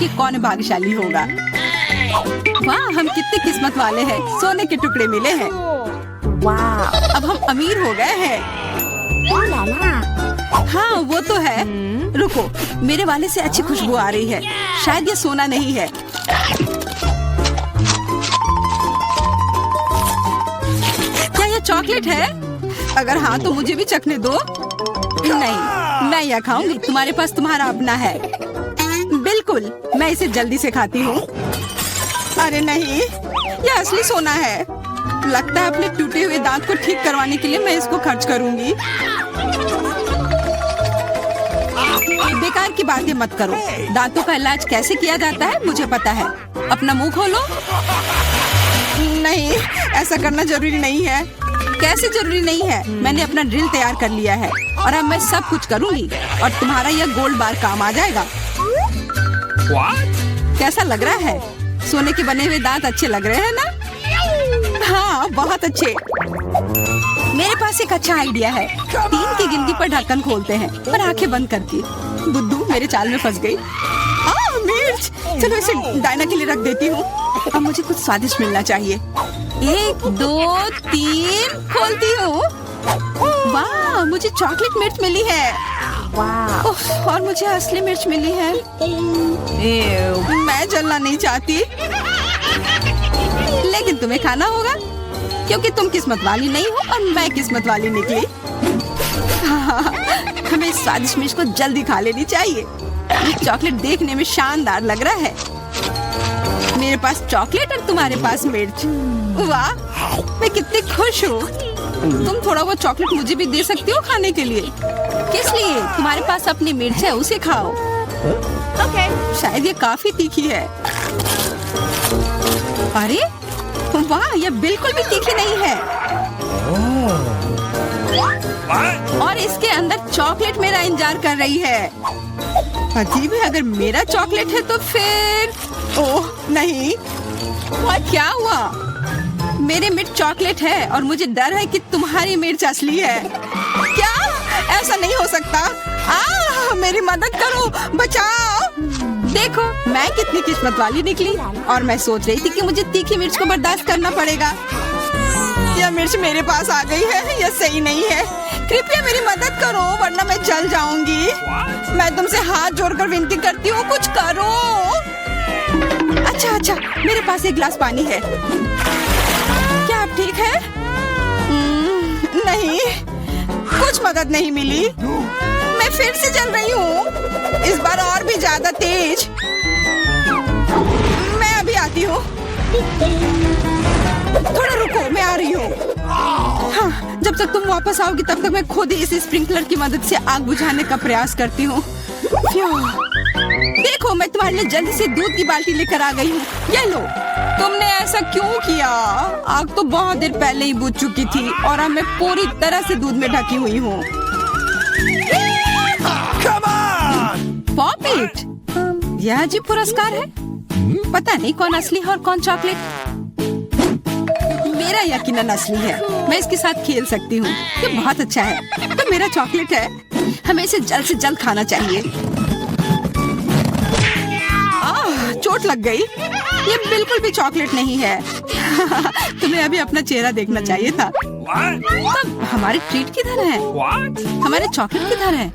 कि कौन भाग्यशाली होगा। वाह, हम कितने किस्मत वाले हैं, सोने के टुकड़े मिले हैं। वाह, अब हम अमीर हो गए हैं। हाँ वो तो है। रुको, मेरे वाले से अच्छी खुशबू आ रही है। शायद ये सोना नहीं है। क्या ये चॉकलेट है? अगर हाँ तो मुझे भी चखने दो। नहीं, मैं यह खाऊंगी। तुम्हारे पास तुम्हारा अपना है। बिल्कुल, मैं इसे जल्दी से खाती हूँ। अरे नहीं, यह असली सोना है। लगता है अपने टूटे हुए दांत को ठीक करवाने के लिए मैं इसको खर्च करूंगी। बेकार की बातें मत करो। दांतों का इलाज कैसे किया जाता है मुझे पता है। अपना मुंह खोलो। नहीं, ऐसा करना जरूरी नहीं है। कैसे जरूरी नहीं है? मैंने अपना ड्रिल तैयार कर लिया है और अब मैं सब कुछ करूंगी और तुम्हारा यह गोल्ड बार काम आ जाएगा। कैसा लग रहा है? सोने के बने हुए दांत अच्छे लग रहे हैं ना? हाँ, बहुत अच्छे। मेरे पास एक अच्छा आइडिया है। 3 की गिनती पर ढक्कन खोलते हैं और आंखें बंद करके। बुद्धू मेरे चाल में फंस गई। मिर्च, चलो इसे डायना के लिए रख देती हूँ। अब मुझे कुछ स्वादिष्ट मिलना चाहिए। 1 2 3 खोलती हूँ। वाह, मुझे चॉकलेट मिर्च मिली है। वाह, और मुझे असली मिर्च मिली है। मैं जलना नहीं चाहती, लेकिन तुम्हें खाना होगा क्योंकि तुम किस्मत वाली नहीं हो और मैं किस्मत वाली निकली। हमें इस स्वादिष्ट मिर्च को जल्दी खा लेनी चाहिए। ये चॉकलेट देखने में शानदार लग रहा है। मेरे पास चॉकलेट और तुम्हारे पास मिर्च। वाह, मैं कितनी खुश हूँ। तुम थोड़ा वो चॉकलेट मुझे भी दे सकती हो खाने के लिए। किस लिए? तुम्हारे पास अपनी मिर्च है, उसे खाओ। ओके, शायद ये काफी तीखी है। अरे वाह, यह बिल्कुल भी तीखी नहीं है। और इसके अंदर चॉकलेट मेरा इंतजार कर रही है। अजीब है, अगर मेरा चॉकलेट है तो फिर ओह नहीं। क्या हुआ? मेरे मिर्च चॉकलेट है और मुझे डर है कि तुम्हारी मिर्च असली है। क्या? ऐसा नहीं हो सकता। मेरी मदद करो, बचाओ। देखो, मैं कितनी किस्मत वाली निकली और मैं सोच रही थी कि मुझे तीखी मिर्च को बर्दाश्त करना पड़ेगा। यह मिर्च मेरे पास आ गई है। यह सही नहीं है। कृपया मेरी मदद करो वरना मैं जल जाऊंगी। मैं तुमसे हाथ जोड़कर विनती करती हूँ, कुछ करो। अच्छा, मेरे पास एक गिलास पानी है। क्या आप ठीक है? नहीं, कुछ मदद नहीं मिली। मैं फिर से जल रही हूँ, इस बार और भी ज्यादा तेज। मैं अभी आती हूँ। थोड़ा रुको, मैं आ रही हूँ। हाँ, जब तक तुम वापस आओगी तब तक मैं खुद ही इस स्प्रिंकलर की मदद से आग बुझाने का प्रयास करती हूँ। देखो, मैं तुम्हारे लिए जल्दी से दूध की बाल्टी लेकर आ गई हूँ। ये लो। तुमने ऐसा क्यों किया? आग तो बहुत देर पहले ही बुझ चुकी थी और अब मैं पूरी तरह से दूध में ढकी हुई हूँ। पॉपिट, यह अजीब पुरस्कार है। पता नहीं कौन असली है और कौन चॉकलेट। मेरा यकीनन असली है। मैं इसके साथ खेल सकती हूँ। ये बहुत अच्छा है। तो मेरा चॉकलेट है। हमें इसे जल्द से जल्द खाना चाहिए। चोट लग गई। ये बिल्कुल भी चॉकलेट नहीं है। तुम्हें अभी अपना चेहरा देखना चाहिए था। तब हमारे ट्रीट किधर है? हमारे चॉकलेट किधर है?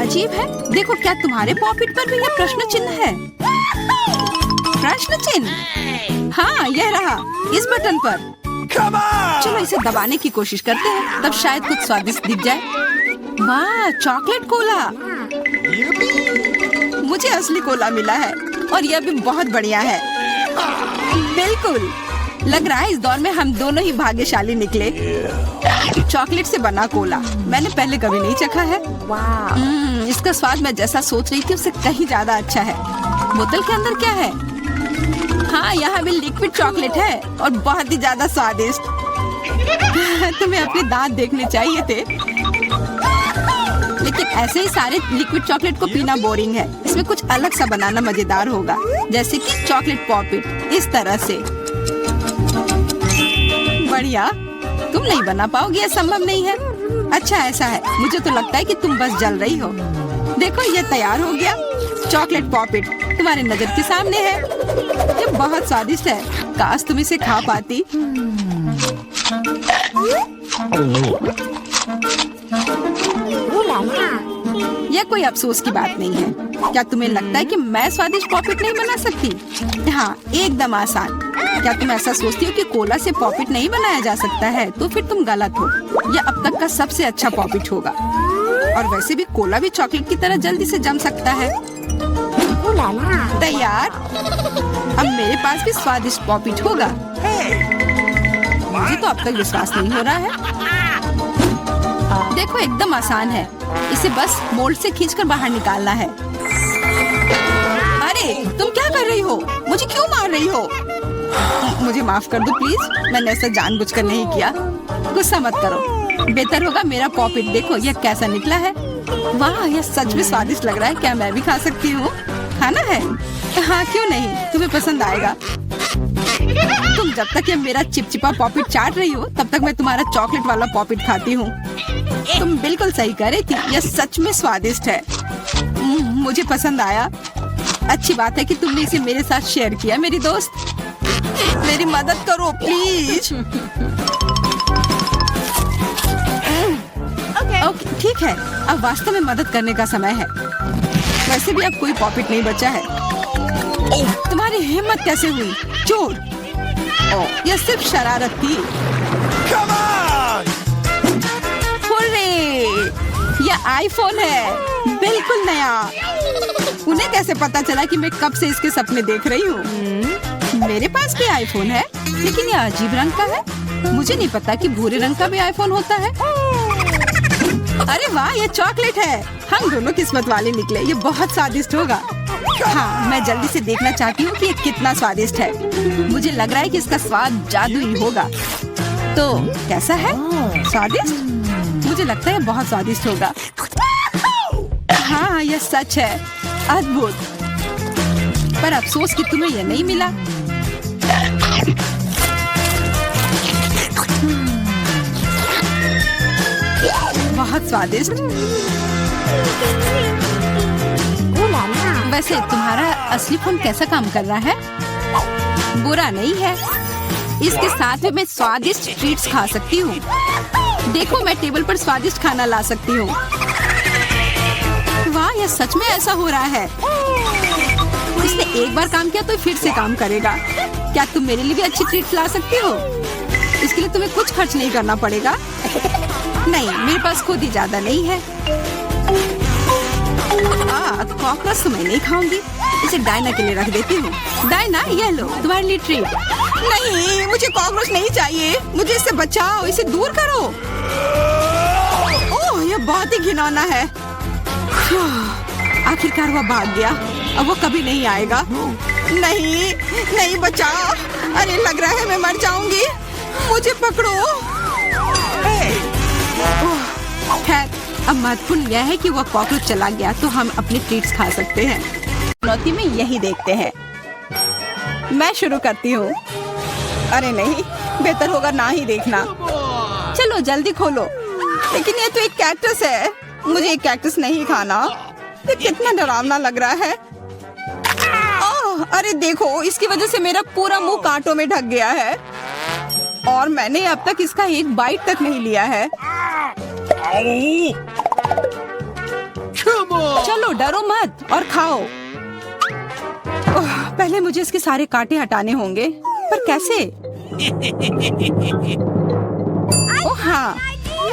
अजीब है। देखो, क्या तुम्हारे पॉकेट पर भी यह प्रश्न चिन्ह है? प्रश्न चिन्ह? हाँ, यह रहा, इस बटन पर। चलो इसे दबाने की कोशिश करते हैं, तब शायद कुछ स्वादिष्ट दिख जाए। वाह, चॉकलेट कोला। मुझे असली कोला मिला है और यह भी बहुत बढ़िया है। बिल्कुल, लग रहा है इस दौर में हम दोनों ही भाग्यशाली निकले। चॉकलेट से बना कोला मैंने पहले कभी नहीं चखा है। इसका स्वाद मैं जैसा सोच रही थी उससे कहीं ज्यादा अच्छा है। बोतल के अंदर क्या है? हाँ, यहाँ भी लिक्विड चॉकलेट है और बहुत ही ज्यादा स्वादिष्ट। तुम्हें अपने दांत देखने चाहिए थे। लेकिन ऐसे ही सारे लिक्विड चॉकलेट को पीना बोरिंग है। इसमें कुछ अलग सा बनाना मजेदार होगा, जैसे कि चॉकलेट पॉपिट, इस तरह से। बढ़िया। तुम नहीं बना पाओगी, यह संभव नहीं है। अच्छा, ऐसा है। मुझे तो लगता है कि तुम बस जल रही हो। देखो, ये तैयार हो गया। चॉकलेट पॉपिट तुम्हारे नजर के सामने है। ये बहुत स्वादिष्ट है, काश तुम इसे खा पाती। यह कोई अफसोस की बात नहीं है। क्या तुम्हें लगता है कि मैं स्वादिष्ट पॉपिट नहीं बना सकती? हाँ, एकदम आसान। क्या तुम ऐसा सोचती हो कि कोला से पॉपिट नहीं बनाया जा सकता है? तो फिर तुम गलत हो। यह अब तक का सबसे अच्छा पॉपिट होगा। और वैसे भी कोला भी चॉकलेट की तरह जल्दी से जम सकता है। तैयार? अब मेरे पास भी स्वादिष्ट पॉपिट होगा। मुझे तो अब तक विश्वास नहीं हो रहा है। देखो, एकदम आसान है। इसे बस मोल्ड से खींचकर बाहर निकालना है। अरे, तुम क्या कर रही हो? मुझे क्यों मार रही हो? मुझे माफ कर दो प्लीज, मैंने ऐसा जानबूझकर नहीं किया। गुस्सा मत करो। बेहतर होगा मेरा पॉपिट देखो यह कैसा निकला है। वाह, यह सच में स्वादिष्ट लग रहा है। क्या मैं भी खा सकती हूँ? खाना है? हाँ, क्यों नहीं, तुम्हें पसंद आएगा। तुम जब तक ये मेरा चिपचिपा पॉपिट चाट रही हो तब तक मैं तुम्हारा चॉकलेट वाला पॉपिट खाती हूँ। तुम बिल्कुल सही कह रही थी, यह सच में स्वादिष्ट है। मुझे पसंद आया। अच्छी बात है कि तुमने इसे मेरे साथ शेयर किया। मेरी दोस्त, मेरी मदद करो प्लीज। ओके, ठीक है, अब वास्तव में मदद करने का समय है। वैसे भी अब कोई पॉपिट नहीं बचा है। तुम्हारी हिम्मत कैसे हुई? चोर! यह सिर्फ शरारत थी। हुर्रे! यह आईफोन है, बिल्कुल नया। उन्हें कैसे पता चला कि मैं कब से इसके सपने देख रही हूँ? मेरे पास भी आईफोन है, लेकिन यह अजीब रंग का है। मुझे नहीं पता कि भूरे रंग का भी आईफोन होता है। अरे वाह, ये चॉकलेट है। हम दोनों किस्मत वाले निकले। ये बहुत स्वादिष्ट होगा। हाँ, मैं जल्दी से देखना चाहती हूँ कि ये कितना स्वादिष्ट है। मुझे लग रहा है कि इसका स्वाद जादुई होगा। तो कैसा है? स्वादिष्ट? मुझे लगता है बहुत स्वादिष्ट होगा। हाँ, यह सच है। अद्भुत। पर अफसोस कि तुम्हें यह नहीं मिला। बहुत स्वादिष्ट। वैसे तुम्हारा असली फोन कैसा काम कर रहा है? बुरा नहीं है। इसके साथ में मैं स्वादिष्ट ट्रीट्स खा सकती हूँ। देखो, मैं टेबल पर स्वादिष्ट खाना ला सकती हूँ। वाह, यह सच में ऐसा हो रहा है। इसने एक बार काम किया तो फिर से काम करेगा। क्या तुम मेरे लिए भी अच्छी ट्रीट्स ला सकती हो? इसके लिए तुम्हें कुछ खर्च नहीं करना पड़ेगा। नहीं, मेरे पास खुद ही ज्यादा नहीं है। कॉकरोच तो मैं नहीं खाऊंगी। इसे डायना के लिए रख देती हूँ। डायना, ये लो तुम्हारे लिए ट्रीट। नहीं, मुझे कॉकरोच नहीं चाहिए। मुझे इससे बचाओ, इसे दूर करो। ओह, ये बहुत ही घिनौना है। आखिरकार वह भाग गया। अब वो कभी नहीं आएगा। नहीं, नहीं, बचाओ। अरे, लग रहा है मैं मर जाऊंगी। मुझे पकड़ो। खैर, अब महत्वपूर्ण यह है कि वह कॉकरोच चला गया तो हम अपने ट्रीट्स खा सकते हैं। चुनौती में यही देखते हैं। मैं शुरू करती हूँ। अरे नहीं, बेहतर होगा ना ही देखना। चलो जल्दी खोलो। लेकिन ये तो एक कैक्टस है। मुझे एक कैक्टस नहीं खाना। ये कितना डरावना लग रहा है। ओह, अरे देखो, इसकी वजह से मेरा पूरा मुंह कांटों में ढक गया है। और मैंने अब तक इसका एक बाइट तक नहीं लिया है। चलो, डरो मत और खाओ। पहले मुझे इसके सारे कांटे हटाने होंगे, पर कैसे? ओह हाँ,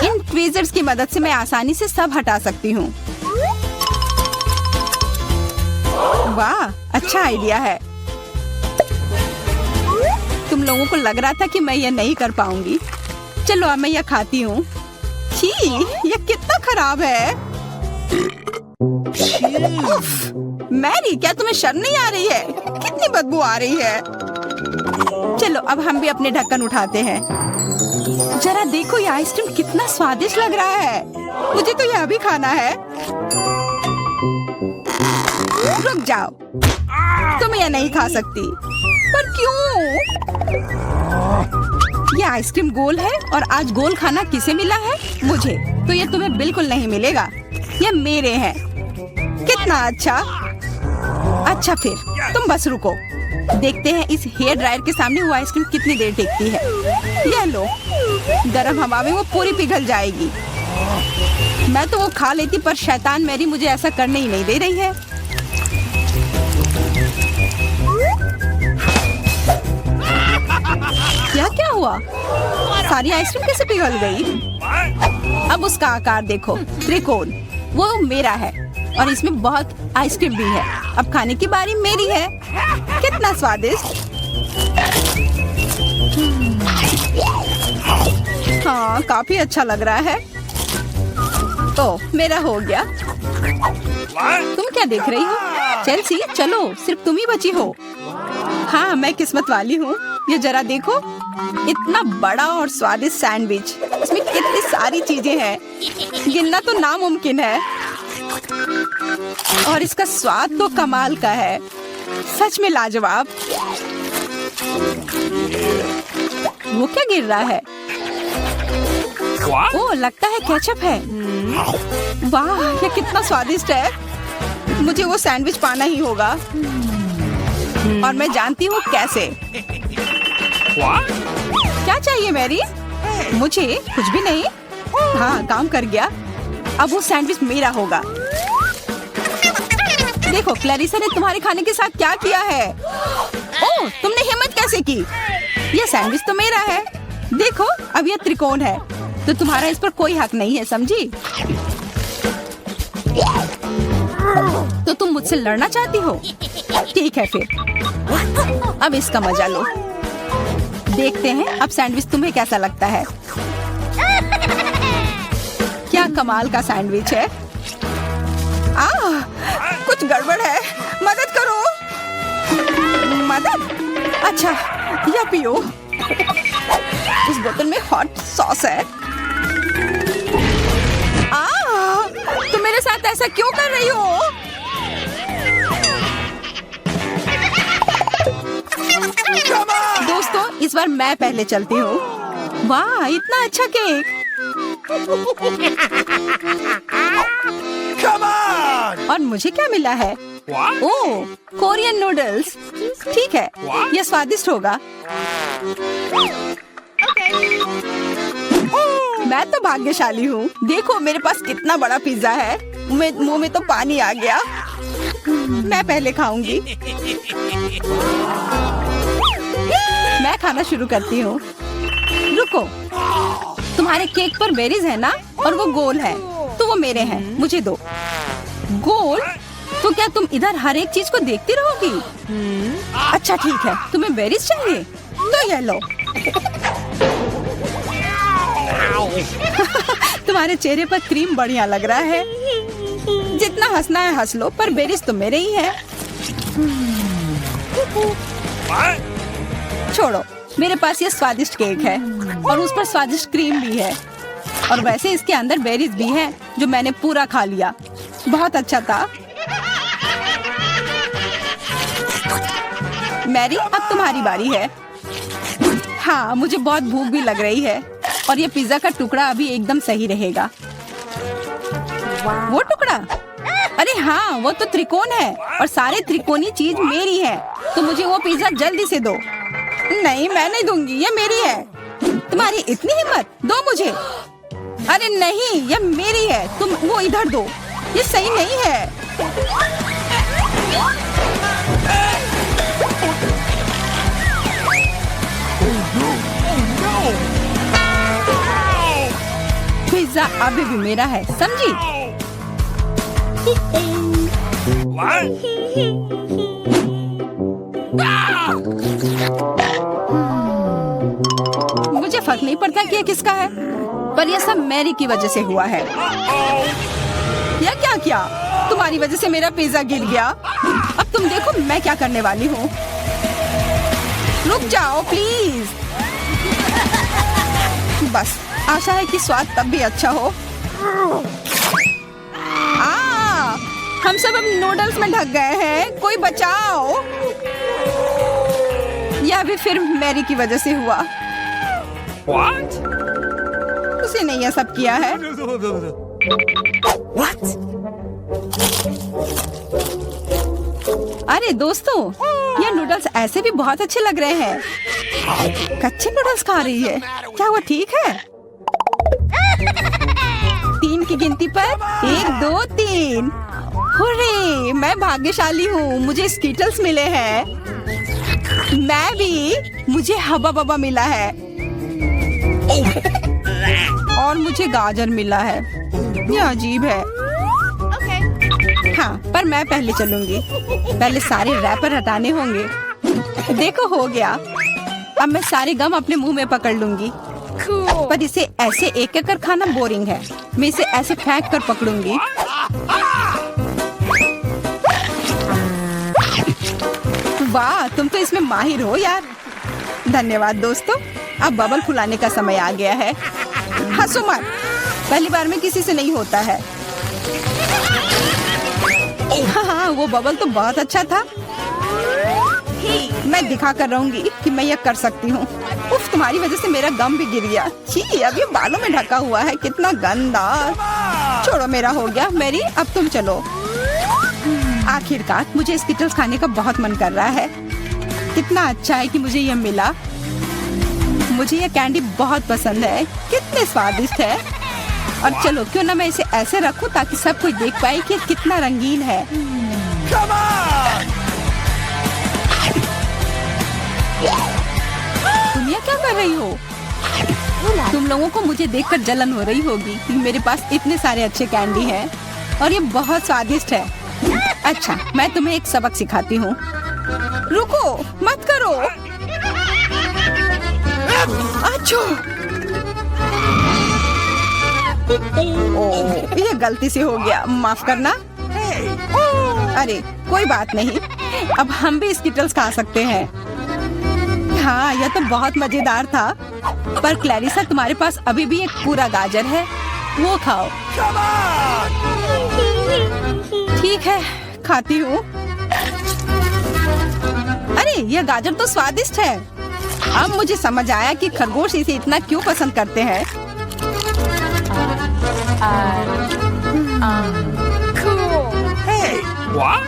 इन ट्वीजर्स की मदद से मैं आसानी से सब हटा सकती हूँ। वाह, अच्छा आइडिया है। तुम लोगों को लग रहा था कि मैं यह नहीं कर पाऊंगी। चलो, अब मैं यह खाती हूँ। छी, यह कितना खराब है। उफ, मैरी, क्या तुम्हें शर्म नहीं आ रही है? कितनी बदबू आ रही है। चलो, अब हम भी अपने ढक्कन उठाते हैं। जरा देखो, ये आइसक्रीम कितना स्वादिष्ट लग रहा है। मुझे तो यह भी खाना है। रुक जाओ, तुम यह नहीं खा सकती। पर क्यों? ये आइसक्रीम गोल है और आज गोल खाना किसे मिला है? मुझे। तो ये तुम्हें बिल्कुल नहीं मिलेगा। ये मेरे हैं। कितना अच्छा। अच्छा फिर तुम बस रुको, देखते हैं इस हेयर ड्रायर के सामने वो आइसक्रीम कितनी देर टिकती है। यह लो, गर्म हवा में वो पूरी पिघल जाएगी। मैं तो वो खा लेती, पर शैतान मैरी मुझे ऐसा करने ही नहीं दे रही है। क्या हुआ? सारी आइसक्रीम कैसे पिघल गई? अब उसका आकार देखो, त्रिकोण। वो मेरा है और इसमें बहुत आइसक्रीम भी है। अब खाने की बारी मेरी है। कितना स्वादिष्ट। हाँ, काफी अच्छा लग रहा है। तो मेरा हो गया। तुम क्या देख रही हो? चेल्सी, चलो, सिर्फ तुम ही बची हो। हाँ, मैं किस्मत वाली हूँ। ये जरा देखो, इतना बड़ा और स्वादिष्ट सैंडविच। इसमें कितनी सारी चीजें हैं, गिनना तो नामुमकिन है। और इसका स्वाद तो कमाल का है, सच में लाजवाब। वो क्या गिर रहा है? ओह, लगता है केचप है। वाह, ये कितना स्वादिष्ट है। मुझे वो सैंडविच पाना ही होगा, और मैं जानती हूँ कैसे। क्या चाहिए मैरी? मुझे कुछ भी नहीं। हाँ, काम कर गया। अब वो सैंडविच मेरा होगा। देखो, क्लैरिसा ने तुम्हारे खाने के साथ क्या किया है। ओह, तुमने हिम्मत कैसे की? ये सैंडविच तो मेरा है। देखो, अब ये त्रिकोण है, तो तुम्हारा इस पर कोई हक नहीं है, समझी? तो तुम मुझसे लड़ना चाहती हो? ठीक है फिर, अब इसका मजा लो। देखते हैं अब सैंडविच तुम्हें कैसा लगता है। क्या कमाल का सैंडविच है। कुछ गड़बड़ है, मदद करो। मदद? अच्छा, यह पियो। उस बोतल में हॉट सॉस है। तुम मेरे साथ ऐसा क्यों कर रही हो? दोस्तों, इस बार मैं पहले चलती हूँ। वाह, इतना अच्छा केक। और मुझे क्या मिला है? ओह, कोरियन नूडल्स। ठीक है, यह स्वादिष्ट होगा। मैं तो भाग्यशाली हूँ। देखो, मेरे पास कितना बड़ा पिज्जा है। मुंह में तो पानी आ गया। मैं पहले खाऊंगी। मैं खाना शुरू करती हूँ। रुको, तुम्हारे केक पर बेरीज है ना, और वो गोल है, तो वो मेरे हैं। मुझे दो। गोल? तो क्या तुम इधर हर एक चीज को देखती रहोगी? अच्छा ठीक है, तुम्हें बेरीज चाहिए, तो ये लो। तुम्हारे चेहरे पर क्रीम बढ़िया लग रहा है। जितना हंसना है हंस लो, पर बेरीज तो मेरे ही है। छोड़ो, मेरे पास ये स्वादिष्ट केक है, और उस पर स्वादिष्ट क्रीम भी है, और वैसे इसके अंदर बेरीज भी है, जो मैंने पूरा खा लिया। बहुत अच्छा था। मैरी, अब तुम्हारी बारी है। हाँ, मुझे बहुत भूख भी लग रही है, और ये पिज्जा का टुकड़ा अभी एकदम सही रहेगा। वो टुकड़ा? अरे हाँ, वो तो त्रिकोण है, और सारे त्रिकोणी चीज मेरी है, तो मुझे वो पिज्जा जल्दी से दो। नहीं, मैं नहीं दूंगी, ये मेरी है। तुम्हारी इतनी हिम्मत? दो मुझे। अरे नहीं, ये मेरी है, तुम वो इधर दो। ये सही नहीं है। पिज्जा अभी भी मेरा है, समझी? मुझे फर्क नहीं पड़ता कि ये किसका है, पर यह सब मैरी की वजह से हुआ है। यह क्या किया? तुम्हारी वजह से मेरा पिज्जा गिर गया। अब तुम देखो मैं क्या करने वाली हूँ। रुक जाओ प्लीज। बस, आशा है कि स्वाद तब भी अच्छा हो। हम सब अब नूडल्स में ढक गए हैं, कोई बचाओ। यह भी फिर मैरी की वजह से हुआ। What? उसी ने यह सब किया है। What? अरे दोस्तों, ये नूडल्स ऐसे भी बहुत अच्छे लग रहे हैं। कच्चे नूडल्स खा रही है, क्या वो ठीक है? 3 की गिनती पर 1 2 3। हुर्रे, मैं भाग्यशाली हूँ, मुझे स्कीटल्स मिले हैं। मैं भी, मुझे हबा बबा मिला है और मुझे गाजर मिला है। ये अजीब है। हाँ, पर मैं पहले चलूंगी। पहले सारे रैपर हटाने होंगे। देखो, हो गया। अब मैं सारे गम अपने मुंह में पकड़ लूंगी। पर इसे ऐसे एक कर खाना बोरिंग है। मैं इसे ऐसे फेंक कर पकड़ूंगी। वाह, तुम तो इसमें माहिर हो यार। धन्यवाद दोस्तों। अब बबल फुलाने का समय आ गया है। हंसो मत, पहली बार में किसी से नहीं होता है। हाँ, वो बबल तो बहुत अच्छा था। मैं दिखा कर रहूंगी कि मैं यह कर सकती हूँ। उफ, तुम्हारी वजह से मेरा गम भी गिर गया। छी, अब ये बालों में ढका हुआ है, कितना गंदा। छोड़ो, मेरा हो गया। मेरी, अब तुम चलो। आखिरकार मुझे स्किटल्स खाने का बहुत मन कर रहा है। कितना अच्छा है कि मुझे यह मिला। मुझे यह कैंडी बहुत पसंद है। कितने स्वादिष्ट है। और चलो, क्यों ना मैं इसे ऐसे रखूं ताकि सब कोई देख पाए कि कितना रंगीन है। तुम ये क्या कर रही हो? तुम लोगों को मुझे देखकर जलन हो रही होगी कि मेरे पास इतने सारे अच्छे कैंडी हैं और ये बहुत स्वादिष्ट है। अच्छा, मैं तुम्हें एक सबक सिखाती हूँ। रुको, मत करो। अच्छा, ओह, ये गलती से हो गया, माफ करना। अरे कोई बात नहीं, अब हम भी स्किटल्स खा सकते हैं। हाँ, यह तो बहुत मजेदार था। पर क्लैरिसा, तुम्हारे पास अभी भी एक पूरा गाजर है, वो खाओ। ठीक है, खाती हूँ। अरे, यह गाजर तो स्वादिष्ट है। अब मुझे समझ आया कि खरगोश इसे इतना क्यों पसंद करते हैं। Hey, what?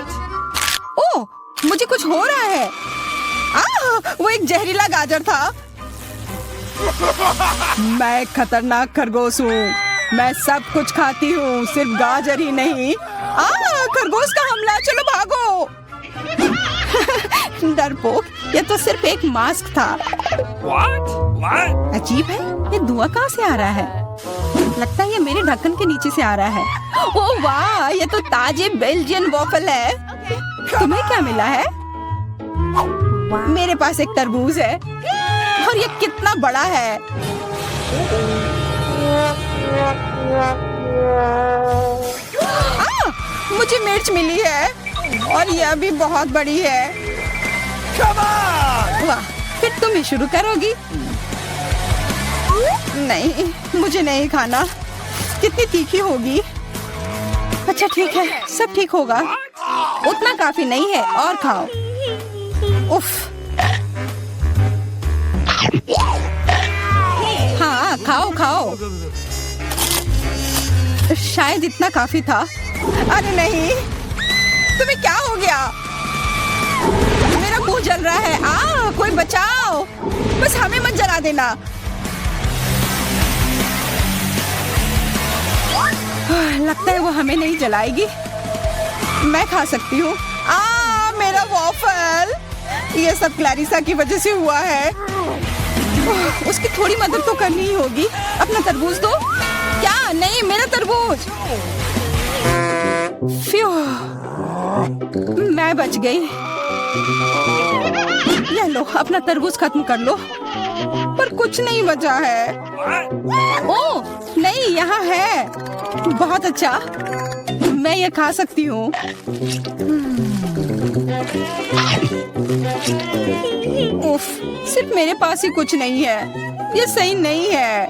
ओह, मुझे कुछ हो रहा है। वो एक जहरीला गाजर था। मैं एक खतरनाक खरगोश हूँ। मैं सब कुछ खाती हूँ, सिर्फ गाजर ही नहीं। खरगोश का हमला, चलो भागो। डरपोक, ये तो सिर्फ एक मास्क था। What? What? अजीब है, ये धुआं कहाँ से आ रहा है? लगता है ये मेरे ढक्कन के नीचे से आ रहा है। ओह वाह, ये तो ताजे बेल्जियन वॉफल है। तुम्हें क्या मिला है? मेरे पास एक तरबूज है और ये कितना बड़ा है। मुझे मिर्च मिली है और यह भी बहुत बड़ी है। वाह, फिर तुम ही शुरू करोगी? नहीं, मुझे नहीं खाना। कितनी तीखी होगी। अच्छा ठीक है, सब ठीक होगा। उतना काफी नहीं है, और खाओ। उफ। हाँ, खाओ खाओ। शायद इतना काफी था। अरे नहीं, तुम्हें क्या हो गया? मेरा मुंह जल रहा है। कोई बचाओ, बस हमें मत जला देना। लगता है वो हमें नहीं जलाएगी। मैं खा सकती हूँ। मेरा वॉफल। ये सब क्लैरिसा की वजह से हुआ है। उसकी थोड़ी मदद तो करनी ही होगी। अपना तरबूज दो। क्या? नहीं, मेरा तरबूज। फ्यू, मैं बच गई। ये लो, अपना तरबूज खत्म कर लो। पर कुछ नहीं बचा है। ओह नहीं, यहाँ है। बहुत अच्छा, मैं ये खा सकती हूँ। उफ, सिर्फ मेरे पास ही कुछ नहीं है। ये सही नहीं है।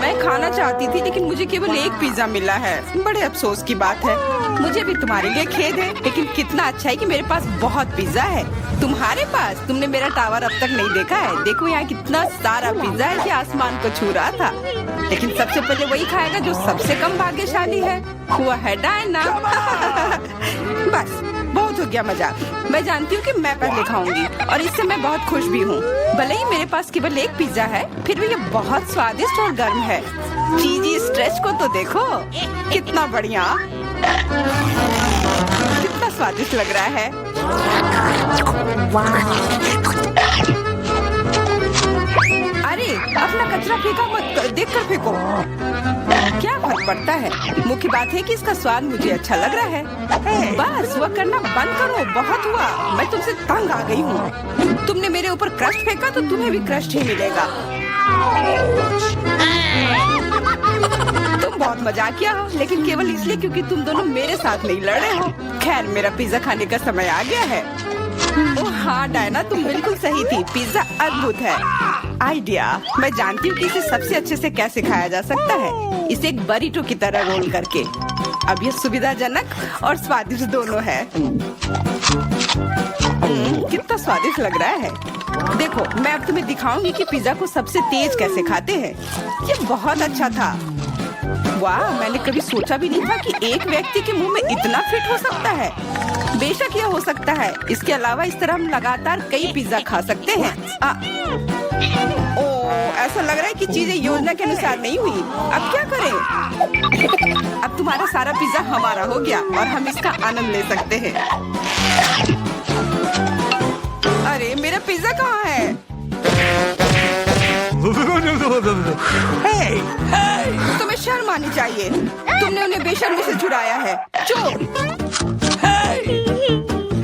मैं खाना चाहती थी, लेकिन मुझे केवल एक पिज्जा मिला है। बड़े अफसोस की बात है। मुझे भी तुम्हारे लिए खेद है, लेकिन कितना अच्छा है कि मेरे पास बहुत पिज्जा है। तुम्हारे पास? तुमने मेरा टावर अब तक नहीं देखा है। देखो यहाँ कितना सारा पिज्जा है कि आसमान को छू रहा था। लेकिन सबसे पहले वही खाएगा जो सबसे कम भाग्यशाली है, वो है डायना। बस बहुत हो गया मजाक। मैं जानती हूँ कि मैं पहले खाऊंगी और इससे मैं बहुत खुश भी हूँ। भले ही मेरे पास केवल एक पिज्जा है, फिर भी ये बहुत स्वादिष्ट और गर्म है। चीजी स्ट्रेच को तो देखो, कितना बढ़िया, कितना स्वादिष्ट लग रहा है। अरे अपना कचरा फेंका मत, देखकर फेंको। क्या फर्क पड़ता है, मुख्य बात है कि इसका स्वाद मुझे अच्छा लग रहा है। बस वह करना बंद करो, बहुत हुआ, मैं तुमसे तंग आ गई हूँ। तुमने मेरे ऊपर क्रस्ट फेंका तो तुम्हें भी क्रस्ट ही मिलेगा। तुम बहुत मजाकिया हो, लेकिन केवल इसलिए क्योंकि तुम दोनों मेरे साथ नहीं लड़ रहे हो। खैर, मेरा पिज्जा खाने का समय आ गया है। ओह हाँ डायना, तुम बिल्कुल सही थी, पिज्जा अद्भुत है। आइडिया, मैं जानती हूँ कि इसे सबसे अच्छे से कैसे खाया जा सकता है, इसे एक बरीटो की तरह रोल करके। अब यह सुविधाजनक और स्वादिष्ट दोनों है। कितना स्वादिष्ट लग रहा है। देखो, मैं अब तुम्हें दिखाऊंगी कि पिज्जा को सबसे तेज कैसे खाते हैं। ये बहुत अच्छा था। वाह, मैंने कभी सोचा भी नहीं था कि एक व्यक्ति के मुंह में इतना फिट हो सकता है। बेशक यह हो सकता है। इसके अलावा इस तरह हम लगातार कई पिज्जा खा सकते हैं। ऐसा लग रहा है कि चीजें योजना के अनुसार नहीं हुई। अब क्या करें? अब तुम्हारा सारा पिज्जा हमारा हो गया और हम इसका आनंद ले सकते हैं। अरे मेरा पिज्जा कहाँ है? तुम्हें शर्म आनी चाहिए, तुमने उन्हें बेशर्मी से छुड़ाया है। चुप!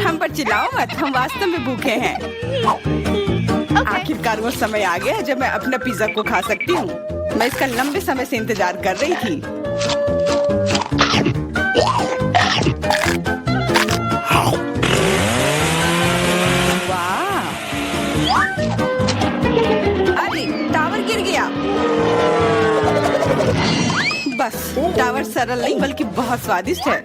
हम पर चिल्लाओ मत, हम वास्तव में भूखे हैं। आखिरकार वो समय आ गया जब मैं अपना पिज्जा को खा सकती हूँ। मैं इसका लंबे समय से इंतजार कर रही थी। वाह! अरे टावर गिर गया। बस टावर सरल नहीं बल्कि बहुत स्वादिष्ट है।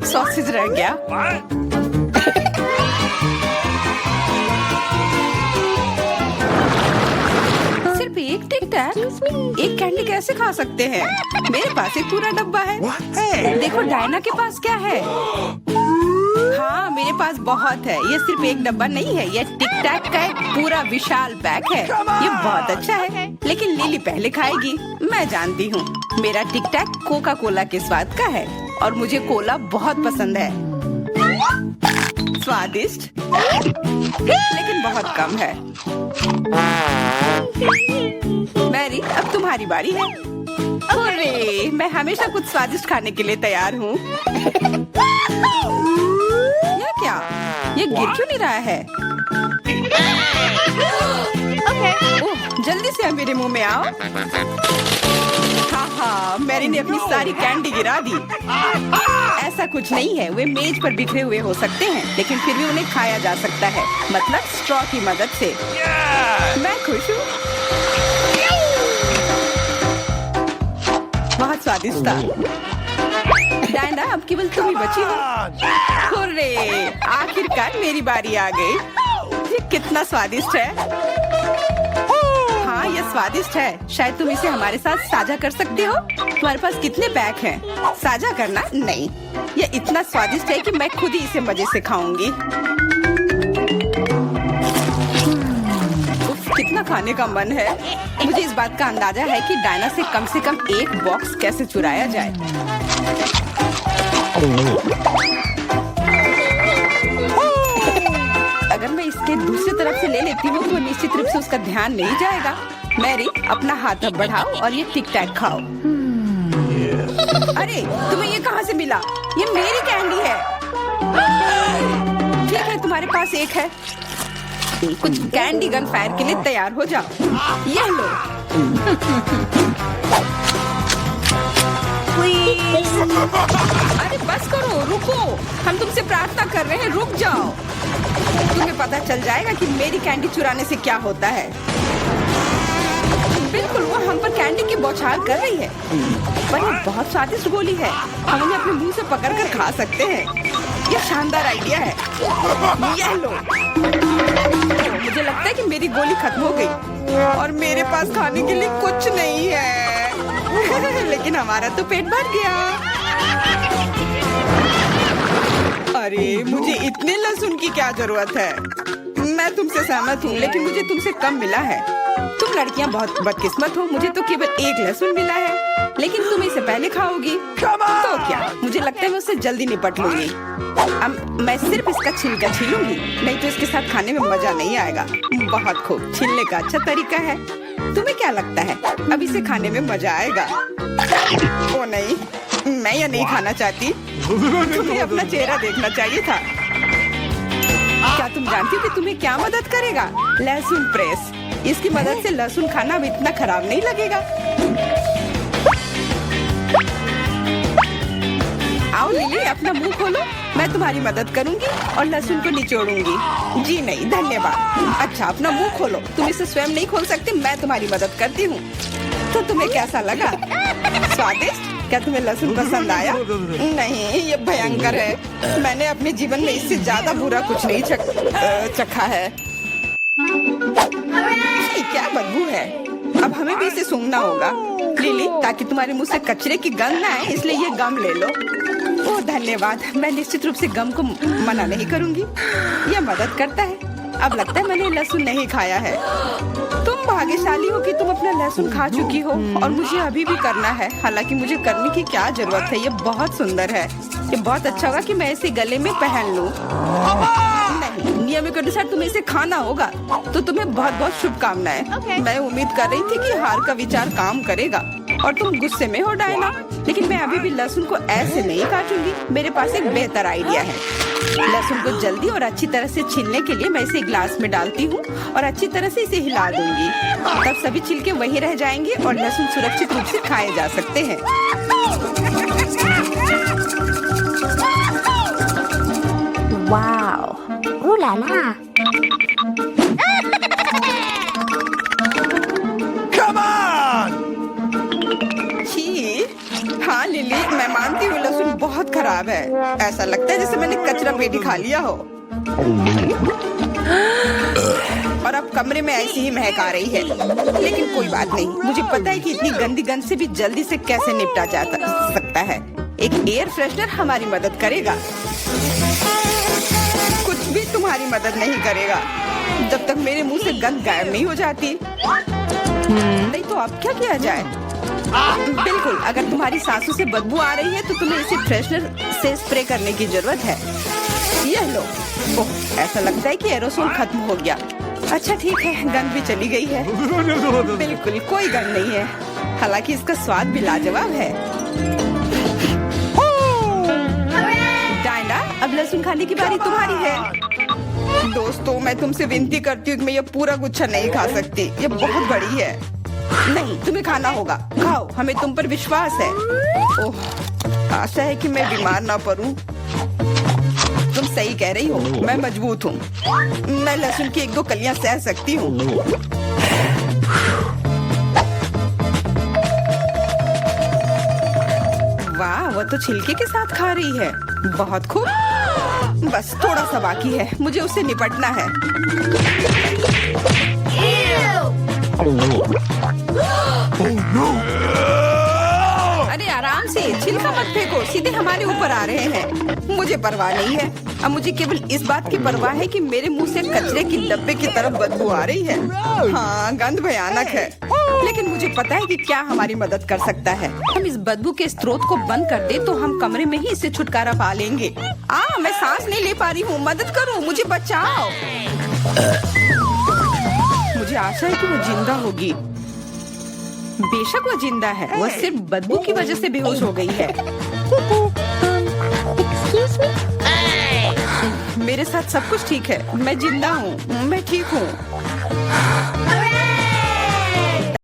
सॉसेज रह गया। सिर्फ एक टिक टैक, एक कैंडी कैसे खा सकते हैं? मेरे पास एक पूरा डब्बा है। देखो डायना के पास क्या है। हाँ, मेरे पास बहुत है। ये सिर्फ एक डब्बा नहीं है, ये टिक टैक का एक पूरा विशाल पैक है। ये बहुत अच्छा है, लेकिन लिली पहले खाएगी। मैं जानती हूँ, मेरा टिक टैक कोका कोला के स्वाद का है और मुझे कोला बहुत पसंद है। स्वादिष्ट, लेकिन बहुत कम है। मैरी, अब तुम्हारी बारी है। अरे, मैं हमेशा कुछ स्वादिष्ट खाने के लिए तैयार हूँ। यह क्या? ये गिर क्यों नहीं रहा है? ओह, जल्दी से मेरे मुंह में आओ। हाँ, मैरी ने अपनी सारी कैंडी गिरा दी। ऐसा कुछ नहीं है, वे मेज पर बिखरे हुए हो सकते हैं, लेकिन फिर भी उन्हें खाया जा सकता है, मतलब स्ट्रॉ की मदद से। मैं खुश हूँ। बहुत स्वादिष्ट था। डायना, अब केवल तुम ही बची हो। हुर्रे, आखिरकार मेरी बारी आ गई। ये कितना स्वादिष्ट है। हाँ, ये स्वादिष्ट है। शायद तुम इसे हमारे साथ साझा कर सकते हो। तुम्हारे पास कितने पैक हैं? साझा करना नहीं, ये इतना स्वादिष्ट है कि मैं खुद ही इसे मजे से खाऊंगी। कितना खाने का मन है। मुझे इस बात का अंदाजा है कि डायना से कम एक बॉक्स कैसे चुराया जाए। अगर मैं इसके दूसरी तरफ से ले लेती हूँ तो निश्चित रूप से उसका ध्यान नहीं जाएगा। मैरी, अपना हाथ अब बढ़ाओ और ये टिक टैक खाओ। अरे, तुम्हें ये कहाँ से मिला? ये मेरी कैंडी है। ठीक है, तुम्हारे पास एक है। कुछ कैंडी गन फायर के लिए तैयार हो जाओ। ये लो। अरे बस करो, रुको। हम तुमसे प्रार्थना कर रहे हैं, रुक जाओ। तुम्हें पता चल जाएगा कि मेरी कैंडी चुराने से क्या होता है। बिल्कुल, वो हम पर कैंडी की बौछार कर रही है। पर ये बहुत स्वादिष्ट गोली है, हम उन्हें अपने मुंह से पकड़कर खा सकते हैं। ये शानदार आइडिया है। ये लो। मुझे लगता है कि मेरी गोली खत्म हो गई और मेरे पास खाने के लिए कुछ नहीं है। लेकिन हमारा तो पेट भर गया। अरे मुझे इतने लहसुन की क्या जरूरत है? मैं तुमसे सहमत हूँ, लेकिन मुझे तुमसे कम मिला है। तुम लड़कियाँ बहुत बदकिस्मत हो, मुझे तो केवल एक लहसुन मिला है, लेकिन तुम इसे पहले खाओगी तो क्या? मुझे लगता है मैं उससे जल्दी निपट लूंगी। अब मैं सिर्फ इसका छिलका छीलूंगी, नहीं तो इसके साथ खाने में मजा नहीं आएगा। बहुत खूब, छीलने का अच्छा तरीका है। तुम्हें क्या लगता है अब इसे खाने में मजा आएगा? ओ नहीं, मैं यह नहीं खाना चाहती। तुम्हें अपना चेहरा देखना चाहिए था। क्या तुम जानती हो कि तुम्हें क्या मदद करेगा? लहसुन प्रेस। इसकी मदद से लहसुन खाना अब इतना खराब नहीं लगेगा। आओ लिली, अपना मुंह खोलो, मैं तुम्हारी मदद करूंगी और लहसुन को निचोड़ूंगी। जी नहीं, धन्यवाद। अच्छा, अपना मुंह खोलो। तुम इसे स्वयं नहीं खोल सकते, मैं तुम्हारी मदद करती हूँ। तो तुम्हें कैसा लगा? स्वादिष्ट? क्या तुम्हें लहसुन पसंद आया? नहीं, ये भयंकर है। मैंने अपने जीवन में इससे ज्यादा बुरा कुछ नहीं चखा है। क्या बदबू है। अब हमें भी इसे सूंघना होगा लिली, ताकि तुम्हारे मुंह से कचरे की गंध ना आए, इसलिए ये गम ले लो। ओह धन्यवाद, मैं निश्चित रूप से गम को मना नहीं करूंगी, यह मदद करता है। अब लगता है मैंने लहसुन नहीं खाया है। तुम भाग्यशाली हो कि तुम अपना लहसुन खा चुकी हो और मुझे अभी भी करना है। हालांकि मुझे करने की क्या जरूरत है, ये बहुत सुंदर है। ये बहुत अच्छा होगा कि मैं इसे गले में पहन लूं। नहीं, नियम के अनुसार तुम्हें इसे खाना होगा। तो तुम्हें बहुत बहुत शुभकामनाएं। मैं उम्मीद कर रही थी कि हार का विचार काम करेगा और तुम गुस्से में हो डायना, लेकिन मैं अभी भी लहसुन को ऐसे नहीं काटूंगी। मेरे पास एक बेहतर आइडिया है। लहसुन को जल्दी और अच्छी तरह से छीलने के लिए मैं इसे ग्लास में डालती हूँ और अच्छी तरह से इसे हिला दूंगी। तब सभी छिलके वहीं रह जाएंगे और लहसुन सुरक्षित रूप से खाए जा सकते हैं। Wow, ooh la la. Come on! छी, हाँ लिली, मैं मानती हूँ लहसुन बहुत खराब है। ऐसा लगता है जैसे मैंने कचरा पेटी खा लिया हो। और अब कमरे में ऐसी ही महक आ रही है, लेकिन कोई बात नहीं। मुझे पता है कि इतनी गंदी गंध से भी जल्दी से कैसे निपटा जा सकता है। एक एयर फ्रेशनर हमारी मदद करेगा। कुछ भी तुम्हारी मदद नहीं करेगा जब तक मेरे मुंह से गंध गायब नहीं हो जाती। नहीं तो अब क्या किया जाए? बिल्कुल, अगर तुम्हारी सांसों से बदबू आ रही है तो तुम्हें इसे फ्रेशनर से स्प्रे करने की जरूरत है। यह लो। ओह, ऐसा लगता है कि एरोसोल खत्म हो गया। अच्छा ठीक है, गंध भी चली गई है। बिल्कुल कोई गंध नहीं है, हालांकि इसका स्वाद भी लाजवाब है। डायना, अब लहसुन खाने की बारी तुम्हारी है। दोस्तों, मैं तुमसे विनती करती हूँ कि मैं ये पूरा गुच्छा नहीं खा सकती, ये बहुत बड़ी है। नहीं, तुम्हें खाना होगा। खाओ, हमें तुम पर विश्वास है। ओह, आशा है कि मैं बीमार ना पड़ूं। तुम सही कह रही हो, मैं मजबूत हूँ। मैं लहसुन की 1-2 कलियां सह सकती हूँ। वाह, वो तो छिलके के साथ खा रही है। बहुत खूब। बस थोड़ा सा बाकी है, मुझे उससे निपटना है। अरे आराम से, छिलका मत फेंको, सीधे हमारे ऊपर आ रहे हैं। मुझे परवाह नहीं है। अब मुझे केवल इस बात की परवाह है कि मेरे मुंह से कचरे की डब्बे की तरफ बदबू आ रही है। हाँ, गंध भयानक है, लेकिन मुझे पता है कि क्या हमारी मदद कर सकता है। हम इस बदबू के स्रोत को बंद कर दे तो हम कमरे में ही इससे छुटकारा पा लेंगे। मैं सांस नहीं ले पा रही हूँ, मदद करो, मुझे बचाओ। मुझे आशा है कि वो जिंदा होगी। बेशक वो जिंदा है, वो सिर्फ बदबू की वजह से बेहोश हो गई है। Excuse me? मेरे साथ सब कुछ ठीक है, मैं जिंदा हूँ, मैं ठीक हूँ।